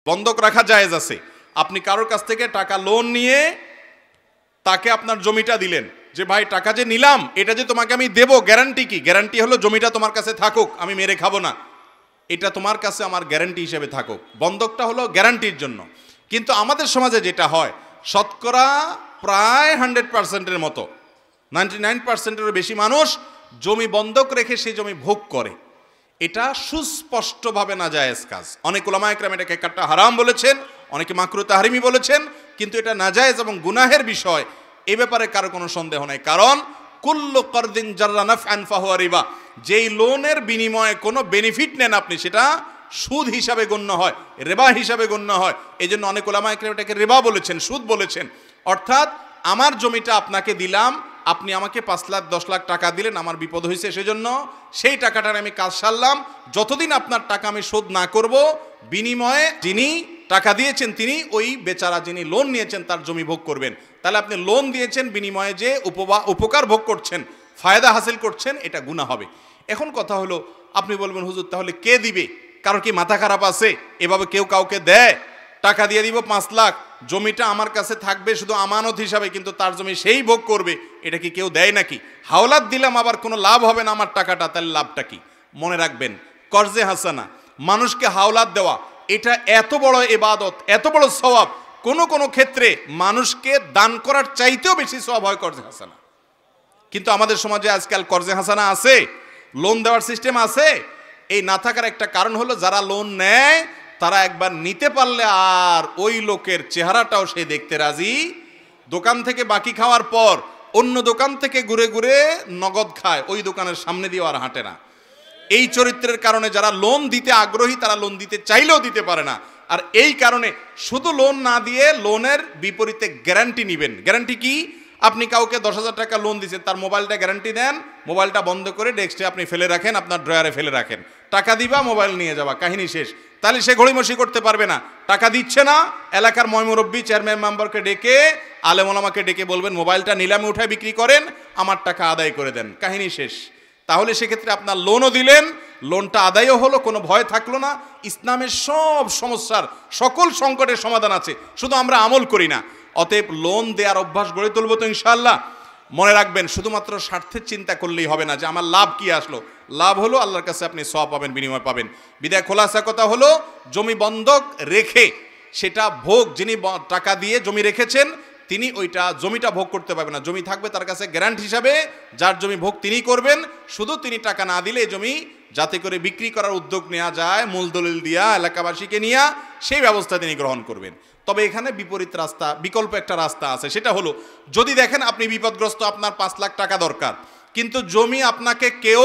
বন্ধক রাখা জায়েজ আছে। আপনি কারোর কাছ থেকে টাকা লোন নিয়ে তাকে আপনার জমিটা দিলেন, যে ভাই টাকা যে নিলাম এটা যে তোমাকে আমি দেব, গ্যারান্টি কি? গ্যারান্টি হলো জমিটা তোমার কাছে থাকুক, আমি মেরে খাবো না, এটা তোমার কাছে আমার গ্যারান্টি হিসেবে থাকুক। বন্ধকটা হলো গ্যারান্টির জন্য। কিন্তু আমাদের সমাজে যেটা হয়, শতকরা প্রায় 100%-এর মতো, 99%-এরও বেশি মানুষ জমি বন্ধক রেখে সেই জমি ভোগ করে। এটা সুস্পষ্টভাবে নাজায়েজ কাজ। অনেক উলামায়ে কেরাম এটাকে একটা হারাম বলেছেন, অনেকে মাকরুহ তাহরিমি বলেছেন, কিন্তু এটা নাজায়েজ এবং গুনাহের বিষয়, এ ব্যাপারে কারো কোনো সন্দেহ নাই। কারণ কুল্লু কারদিন জাররা নাফআন ফাহুয়া রিবা, যেই লোনের বিনিময়ে কোনো বেনিফিট নেন আপনি, সেটা সুদ হিসাবে গণ্য হয়, রিবা হিসাবে গণ্য হয়। এই জন্য অনেক উলামায়ে কেরাম এটাকে রিবা বলেছেন, সুদ বলেছেন। অর্থাৎ আমার জমিটা আপনাকে দিলাম, আপনি আমাকে 5 লাখ 10 লাখ টাকা দিলেন, আমার বিপদ হয়েছে, সেজন্য সেই টাকাটার আমি কাজ সারলাম। যতদিন আপনার টাকা আমি শোধ না করব, বিনিময়ে যিনি টাকা দিয়েছেন তিনি ওই বেচারা যিনি লোন নিয়েছেন তার জমি ভোগ করবেন। তাহলে আপনি লোন দিয়েছেন, বিনিময়ে যে উপকার ভোগ করছেন, ফায়দা হাসিল করছেন, এটা গুনাহ হবে। এখন কথা হলো, আপনি বলবেন হুজুর তাহলে কে দিবে? কারোর কি মাথা খারাপ আছে? এভাবে কেউ কাউকে দেয়? টাকা দিয়ে দিব 5 লাখ, জমিটা আমার কাছে থাকবে শুধু আমানত হিসাবে, কিন্তু তার জমি সেই ভোগ করবে, এটা কি কেউ দেয় নাকি? হাওলাত দিলাম, আবার কোনো লাভ হবে না আমার টাকাটা, তাহলে লাভটা কি? মনে রাখবেন, কর্জে হাসানা, মানুষকে হাওলাত দেওয়া, এটা এত বড় ইবাদত, এত বড় সওয়াব, কোনো ক্ষেত্রে মানুষকে দান করার চাইতেও বেশি সওয়াব হয় কর্জে হাসানা। কিন্তু আমাদের সমাজে আজকাল কর্জে হাসানা আছে, লোন দেওয়ার সিস্টেম আছে। এই না থাকার একটা কারণ হলো, যারা লোন নেয় তারা একবার নিতে পারলে আর ওই লোকের চেহারাটাও সে দেখতে রাজি। দোকান থেকে বাকি খাওয়ার পর অন্য দোকান থেকে ঘুরে ঘুরে নগদ খায়, ওই দোকানের সামনে দিয়ে আর হাঁটে না। এই চরিত্রের কারণে যারা লোন দিতে আগ্রহী তারা লোন দিতে চাইলেও দিতে পারে না। আর এই কারণে শুধু লোন না দিয়ে লোনের বিপরীতে গ্যারান্টি নেবেন। গ্যারান্টি কি? আপনি কাউকে 10,000 টাকা লোন দিচ্ছেন, তার মোবাইলটা গ্যারান্টি দেন, মোবাইলটা বন্ধ করে ডেস্কে আপনি ফেলে রাখেন, আপনার ড্রয়ারে ফেলে রাখেন, টাকা দিবা মোবাইল নিয়ে যাবা, কাহিনী শেষ। তাহলে সে ঘড়িমসি করতে পারবে না, টাকা দিচ্ছে না। এলাকার ময়মুরব্বী, চেয়ারম্যান মেম্বারকে ডেকে, আলেম ওলামাকে ডেকে বলবেন মোবাইলটা নিলামে উঠায় বিক্রি করেন, আমার টাকা আদায় করে দেন, কাহিনী শেষ। তাহলে সেক্ষেত্রে আপনার লোনও দিলেন, লোনটা আদায়ও হলো, কোনো ভয় থাকলো না। ইসলামের সব সমস্যার, সকল সংকটের সমাধান আছে, শুধু আমরা আমল করি না। অতএব লোন দেওয়ার অভ্যাস গড়ে তুলবো তো ইনশাআল্লাহ। মনে রাখবেন, শুধুমাত্র স্বার্থের চিন্তা করলেই হবে না যে আমার লাভ কি আসলো। লাভ হলো আল্লাহর কাছে আপনি সওয়াব পাবেন, বিনিময় পাবেন। বিদায় খোলাসা কথা হলো, জমি বন্ধক রেখে সেটা ভোগ, যিনি টাকা দিয়ে জমি রেখেছেন তিনি ওইটা জমিটা ভোগ করতে পারবেন না। জমি থাকবে তার কাছে গ্যারান্টি হিসাবে, যার জমি ভোগ তিনি করবেন। শুধু তিনি টাকা না দিলে জমি যাতে করে বিক্রি করার উদ্যোগ নেওয়া যায়, মূল দলিল দিয়া, এলাকাবাসীকে নিয়ে, সেই ব্যবস্থা তিনি গ্রহণ করবেন। তবে এখানে বিপরীত রাস্তা, বিকল্প একটা রাস্তা আছে। সেটা হলো, যদি দেখেন আপনি বিপদগ্রস্ত, আপনার 5 লাখ টাকা দরকার, কিন্তু জমি আপনাকে কেউ,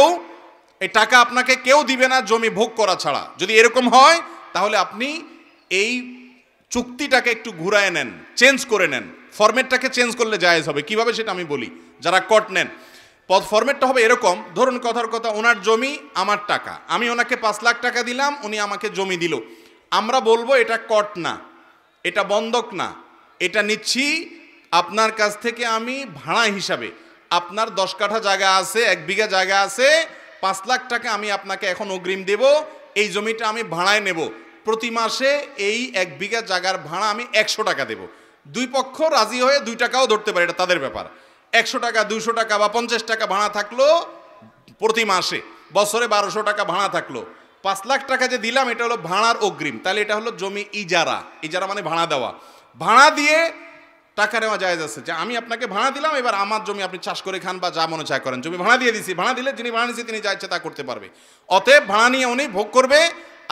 এই টাকা আপনাকে কেউ দিবে না জমি ভোগ করা ছাড়া, যদি এরকম হয়, তাহলে আপনি এই চুক্তিটাকে একটু ঘুরায় নেন, চেঞ্জ করে নেন। ফরম্যাটটাকে চেঞ্জ করলে জায়েজ হবে। কিভাবে সেটা আমি বলি। যারা কট নেন, ফরম্যাটটা হবে এরকম, ধরুন কথার কথা, ওনার জমি আমার টাকা, আমি ওনাকে 5 লাখ টাকা দিলাম, উনি আমাকে জমি দিল। আমরা বলবো এটা কট না, এটা বন্ধক না, এটা নিচ্ছি আপনার কাছ থেকে আমি ভাড়া হিসাবে। আপনার 10 কাঠা জায়গা আছে, 1 বিঘা জায়গা আছে, 5 লাখ টাকা আমি আপনাকে এখন অগ্রিম দেব, এই জমিটা আমি ভাড়ায় নেব। প্রতি মাসে এই 1 বিঘা জায়গার ভাড়া আমি 100 টাকা দেব। দুই পক্ষ রাজি হয়ে 2 টাকাও ধরতে পারে, এটা তাদের ব্যাপার। 100 টাকা, 200 টাকা বা 50 টাকা ভাড়া থাকলো প্রতি মাসে, বছরে 1200 টাকা ভাড়া থাকলো। 5 লাখ টাকা যে দিলাম এটা হলো ভাড়ার অগ্রিম, তাহলে এটা হলো জমি ইজারা। ইজারা মানে ভাড়া দেওয়া। ভাড়া দিয়ে টাকা নেওয়া জায়েজ আছে, যে আমি আপনাকে ভাড়া দিলাম, এবার আমার জমি আপনি চাষ করে খান বা যা মনে চায় করেন, জমি ভাড়া দিয়ে দিছি। ভাড়া দিলে যিনি ভাড়া নিয়েছে তিনি যা ইচ্ছে তা করতে পারবে। অতএব ভাড়া নিয়ে উনি ভোগ করবে,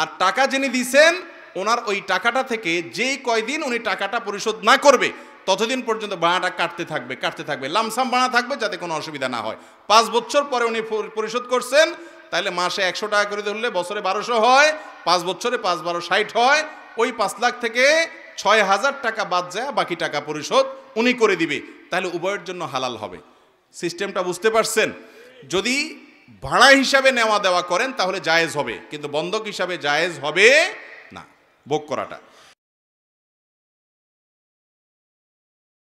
আর টাকা যিনি দিছেন ওনার ওই টাকাটা থেকে যেই কয়দিন উনি টাকাটা পরিশোধ না করবে ততদিন পর্যন্ত ভাড়াটা কাটতে থাকবে, লামসাম ভাড়া থাকবে, যাতে কোনো অসুবিধা না হয়। 5 বছর পরে উনি পরিশোধ করছেন, তাহলে মাসে 100 টাকা করে ধরলে বছরে 1200 হয়, 5 বছরে 5 12 60 হয়। ওই 5 লাখ থেকে 6000 টাকা বাদ যায়, বাকি টাকা পরিশোধ উনি করে দিবে। তাহলে উভয়ের জন্য হালাল হবে। সিস্টেমটা বুঝতে পারছেন? যদি ভাড়া হিসাবে নেওয়া দেওয়া করেন তাহলে জায়েজ হবে, কিন্তু বন্ধক হিসাবে জায়েজ হবে না ভোগ করাটা।